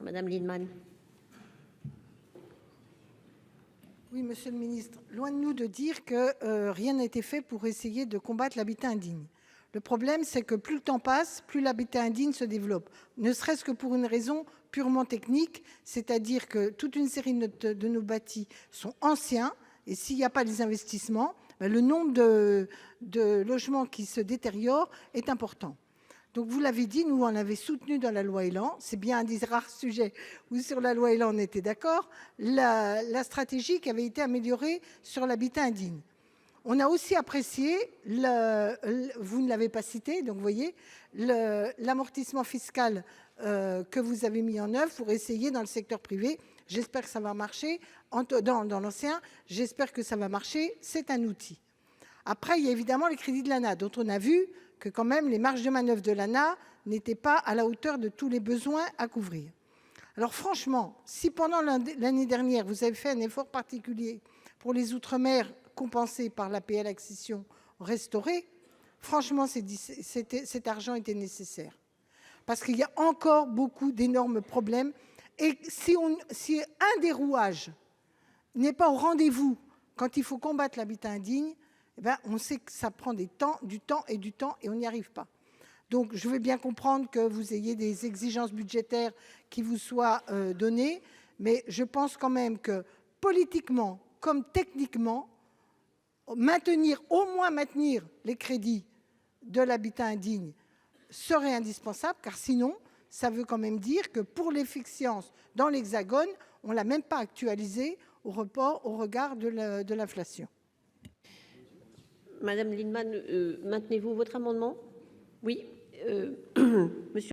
Madame Lienemann. Oui, monsieur le ministre, loin de nous de dire que rien n'a été fait pour essayer de combattre l'habitat indigne. Le problème, c'est que plus le temps passe, plus l'habitat indigne se développe, ne serait-ce que pour une raison purement technique, c'est-à-dire que toute une série de nos bâtis sont anciens, et s'il n'y a pas les investissements, le nombre de logements qui se détériorent est important. Donc, vous l'avez dit, nous, on l'avait soutenu dans la loi ÉLAN. C'est bien un des rares sujets où, sur la loi ÉLAN, on était d'accord. La stratégie qui avait été améliorée sur l'habitat indigne. On a aussi apprécié, vous ne l'avez pas cité, donc vous voyez, l'amortissement fiscal que vous avez mis en œuvre pour essayer dans le secteur privé. J'espère que ça va marcher. Dans l'ancien, j'espère que ça va marcher. C'est un outil. Après, il y a évidemment les crédits de l'ANA, dont on a vu que quand même les marges de manœuvre de l'ANA n'étaient pas à la hauteur de tous les besoins à couvrir. Alors franchement, si pendant l'année dernière, vous avez fait un effort particulier pour les outre-mer compensés par l'APL accession restaurée, franchement, cet argent était nécessaire. Parce qu'il y a encore beaucoup d'énormes problèmes. Et si un des rouages n'est pas au rendez-vous quand il faut combattre l'habitat indigne, eh bien, on sait que ça prend du temps, et on n'y arrive pas. Donc, je veux bien comprendre que vous ayez des exigences budgétaires qui vous soient données, mais je pense quand même que politiquement comme techniquement, au moins maintenir les crédits de l'habitat indigne serait indispensable, car sinon, ça veut quand même dire que pour l'efficience dans l'Hexagone, on ne l'a même pas actualisé au regard de l'inflation. Madame Lienemann, maintenez-vous votre amendement? Oui. Monsieur